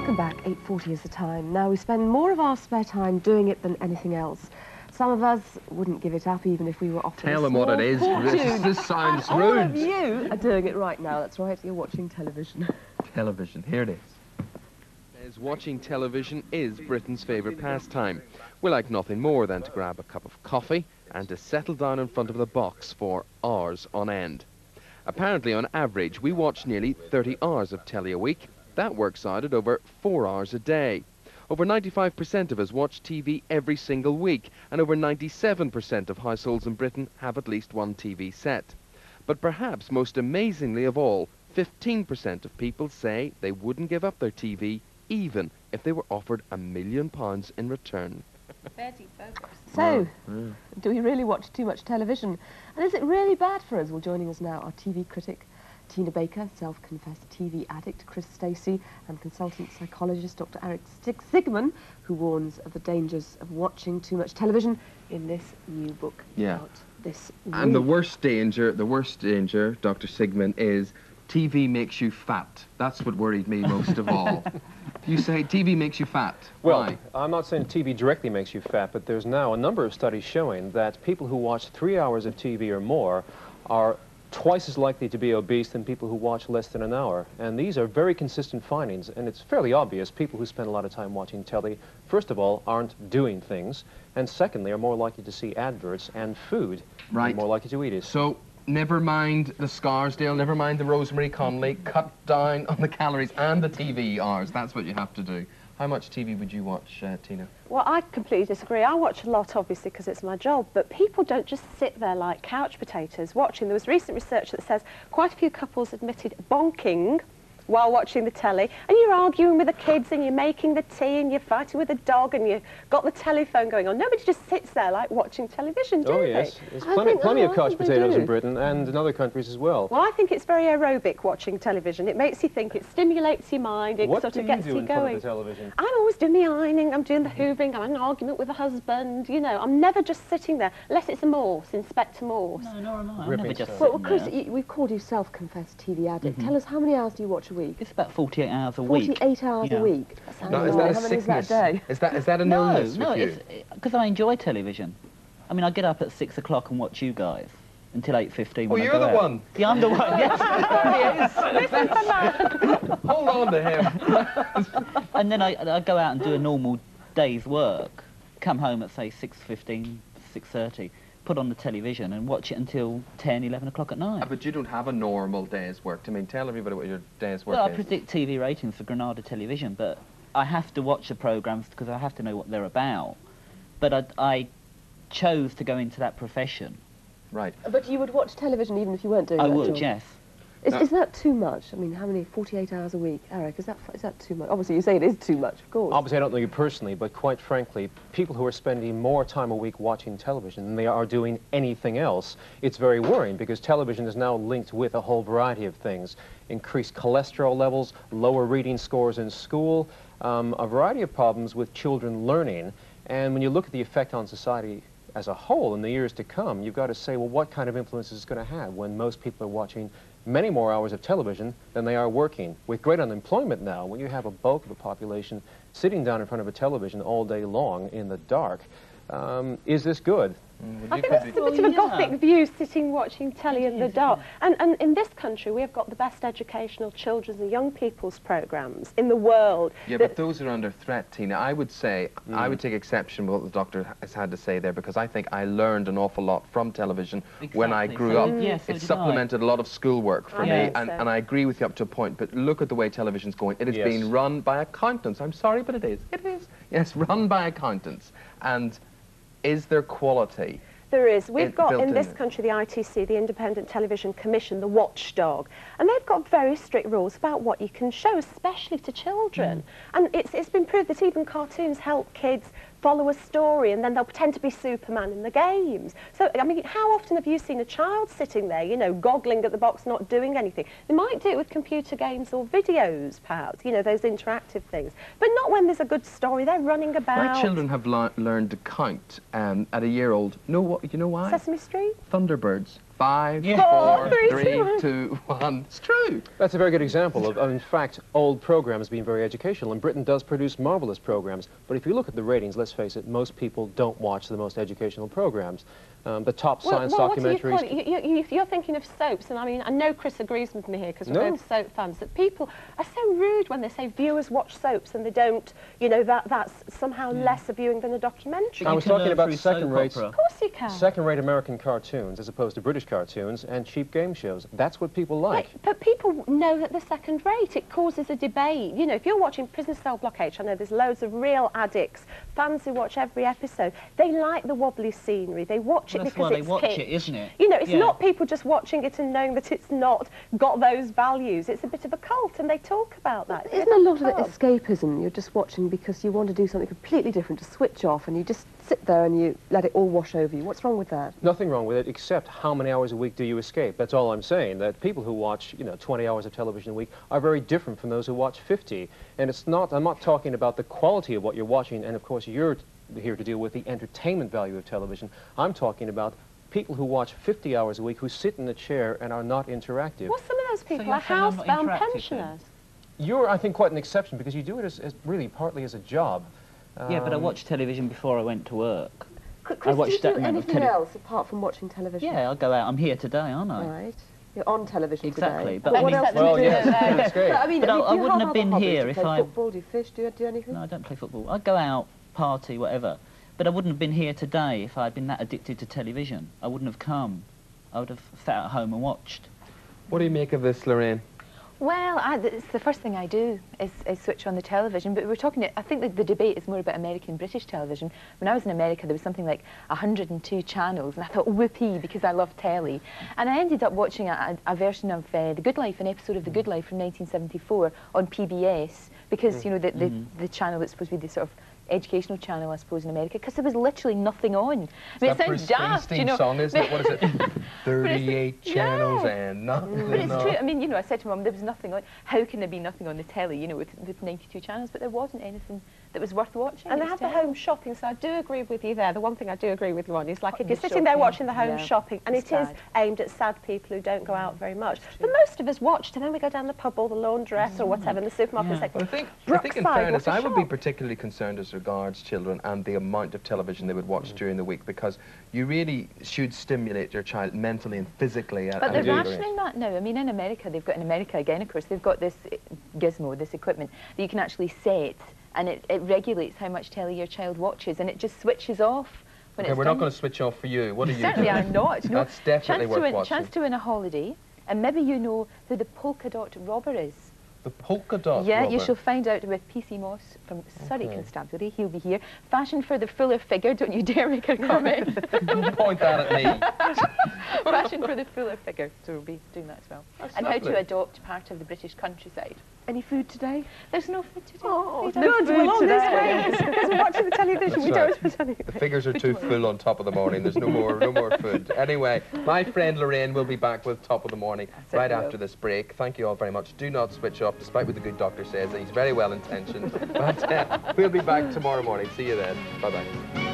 Welcome back. 8:40 is the time. Now, we spend more of our spare time doing it than anything else. Some of us wouldn't give it up even if we were offered Tell them what it is. This sounds and rude. all of you are doing it right now. That's right, you're watching television. Television, here it is. As watching television is Britain's favourite pastime. We like nothing more than to grab a cup of coffee and to settle down in front of the box for hours on end. Apparently, on average, we watch nearly 30 hours of telly a week. That works out at over 4 hours a day. Over 95% of us watch TV every single week, and over 97% of households in Britain have at least one TV set. But perhaps most amazingly of all, 15% of people say they wouldn't give up their TV even if they were offered £1 million in return. So, do we really watch too much television? And is it really bad for us? Well, joining us now are TV critic Tina Baker, self-confessed TV addict Chris Stacey, and consultant psychologist Dr. Eric Sigman, who warns of the dangers of watching too much television in this new book about this week. And the worst danger, Dr. Sigman, is TV makes you fat. That's what worried me most of all. You say TV makes you fat. Well, Why? I'm not saying TV directly makes you fat, but there's now a number of studies showing that people who watch 3 hours of TV or more are twice as likely to be obese than people who watch less than an hour. And these are very consistent findings, and it's fairly obvious people who spend a lot of time watching telly, first of all, aren't doing things, and secondly, are more likely to see adverts and food, and more likely to eat it. So, never mind the Scarsdale, never mind the Rosemary Conley, cut down on the calories and the TV hours. That's what you have to do. How much TV would you watch, Tina? Well, I completely disagree. I watch a lot, obviously, because it's my job, but people don't just sit there like couch potatoes watching. There was recent research that says quite a few couples admitted bonking while watching the telly, and you're arguing with the kids, and you're making the tea, and you're fighting with the dog, and you've got the telephone going on. Nobody just sits there like watching television, do they? Oh, yes. There's plenty of couch potatoes in Britain and in other countries as well. Well, I think it's very aerobic watching television. It makes you think, it stimulates your mind, it sort of gets you going. What do you do in front of the television? I'm always doing the ironing, I'm doing the hoovering, I'm having an argument with a husband, you know. I'm never just sitting there, unless it's a Morse, Inspector Morse. No, nor am I. I'm never just Well, Chris, we've called you self-confessed TV addict. Tell us, how many hours do you watch a week? It's about 48 hours a week. 48 hours a week? No, is that a sickness? Is that an illness with you? No, it's because I enjoy television. I mean, I get up at 6 o'clock and watch you guys until 8:15. Oh, you're the one. Yeah, I'm the one. Yes, there he is. Listen to that. Hold on to him. And then I go out and do a normal day's work. Come home at say 6:15, 6:30. Put on the television and watch it until 10, 11 o'clock at night. But you don't have a normal day's work. I mean, tell everybody what your day's work is. Well, I predict TV ratings for Granada Television, but I have to watch the programmes because I have to know what they're about. But I chose to go into that profession. Right. But you would watch television even if you weren't doing that I would, job? yes. Is that too much? I mean, how many? 48 hours a week, Eric? Is that too much? Obviously, you say it is too much, of course. Obviously, I don't know you personally, but quite frankly, people who are spending more time a week watching television than they are doing anything else, it's very worrying because television is now linked with a whole variety of things. Increased cholesterol levels, lower reading scores in school, a variety of problems with children learning. And when you look at the effect on society as a whole in the years to come, you've got to say, well, what kind of influence is it going to have when most people are watching many more hours of television than they are working? With great unemployment now, when you have a bulk of the population sitting down in front of a television all day long in the dark, is this good? I think that's a bit of a gothic view, sitting watching telly in the dark. And in this country, we have got the best educational children's and young people's programmes in the world. Yeah, but those are under threat, Tina. I would say, I would take exception with what the doctor has had to say there, because I think I learned an awful lot from television when I grew up. It supplemented a lot of schoolwork for me, and I agree with you up to a point, but look at the way television's going. It is being run by accountants. I'm sorry, but it is. It is. Yes, run by accountants. And is there quality? There is. We've got in this country the ITC, the Independent Television Commission, the watchdog, and they've got very strict rules about what you can show, especially to children. And it's been proved that even cartoons help kids follow a story, and then they'll pretend to be Superman in the games. So, I mean, how often have you seen a child sitting there, you know, goggling at the box, not doing anything? They might do it with computer games or videos, perhaps, you know, those interactive things. But not when there's a good story. They're running about. My children have learned to count at a year old. You know why? Sesame Street? Thunderbirds. 5, Yeah. 4, 3, 2, 1. It's true. That's a very good example of, in fact, old programs being very educational. And Britain does produce marvelous programs. But if you look at the ratings, let's face it, most people don't watch the most educational programs. The top science documentaries... What do you call it? You're thinking of soaps, and I mean, I know Chris agrees with me here because we're both soap fans, that people are so rude when they say viewers watch soaps and they don't, you know, that's somehow less a viewing than a documentary. I was talking about second-rate... Of course you can. Second-rate American cartoons as opposed to British cartoons and cheap game shows. That's what people like. But people know that they're second-rate. It causes a debate. You know, if you're watching Prison Cell Block H, I know there's loads of real addicts, fans who watch every episode. They like the wobbly scenery. They watch it because it's kitsch. It, isn't it? You know, it's not people just watching it and knowing that it's not got those values. It's a bit of a cult, and they talk about that. Isn't a lot of it escapism? You're just watching because you want to do something completely different, to switch off, and you just sit there and you let it all wash over you. What's wrong with that? Nothing wrong with it, except how many hours a week do you escape? That's all I'm saying, that people who watch, you know, 20 hours of television a week are very different from those who watch 50. And it's not, I'm not talking about the quality of what you're watching, and of course you're here to deal with the entertainment value of television. I'm talking about people who watch 50 hours a week, who sit in a chair and are not interactive. Well, some of those people are housebound pensioners. You're, I think, quite an exception, because you do it as really partly as a job. Yeah, but I watch television before I went to work. Chris, I watched do you do anything else apart from watching television? Yeah, I'll go out. I'm here today, aren't I? Right. You're on television exactly, today. But what else do you do? Yes, that's great. But, I mean, I wouldn't have been here if I... football, do you fish, do you do anything? No, I don't play football. I'd go out, party, whatever. But I wouldn't have been here today if I'd been that addicted to television. I wouldn't have come. I would have sat at home and watched. What do you make of this, Lorraine? Well, it's the first thing I do is switch on the television, but we're talking, I think that the debate is more about American-British television. When I was in America, there was something like 102 channels, and I thought, whoopee, because I love telly. And I ended up watching a version of The Good Life, an episode of The Good Life from 1974 on PBS, because, you know, the channel that's supposed to be the sort of educational channel, I suppose, in America, because there was literally nothing on. I mean, it sounds daft, you know. Song, isn't it? What is it? 38 channels and nothing. But it's true. I mean, you know, I said to Mum, there was nothing on. How can there be nothing on the telly, you know, with 92 channels? But there wasn't anything that was worth watching. And they have the home shopping, so I do agree with you there. The one thing I do agree with you on is, like, if you're sitting there watching the home shopping, and it is aimed at sad people who don't go out very much. But most of us watched, and then we go down the pub or the laundress or whatever, and the supermarket like, well, I think in fairness, I would be particularly concerned as regards children and the amount of television they would watch during the week, because you really should stimulate your child mentally and physically. But they're rationing that now. I mean, in America, they've got, in America again, of course, they've got this gizmo, this equipment that you can actually set, and it regulates how much telly your child watches, and it just switches off when it's we're not going to switch off for you. What are you doing? Certainly I'm not. No, that's definitely worth watching. Chance to win a holiday, and maybe you know who the polka dot robber is. The polka dot Yeah, robber. You shall find out with PC Moss from Surrey Constabulary. He'll be here. Fashion for the fuller figure. Don't you dare make a comment. Don't point that at me. Fashion for the fuller figure. So we'll be doing that as well. That's and lovely. how to adopt part of the British countryside. Any food today? There's no food today. Oh, good. We're on this way. Because we're watching the television. We don't have anything. The figures are too full on Top of the Morning. There's no more food. Anyway, my friend Lorraine will be back with Top of the Morning right after this break. Thank you all very much. Do not switch off, despite what the good doctor says. He's very well intentioned. But we'll be back tomorrow morning. See you then. Bye-bye.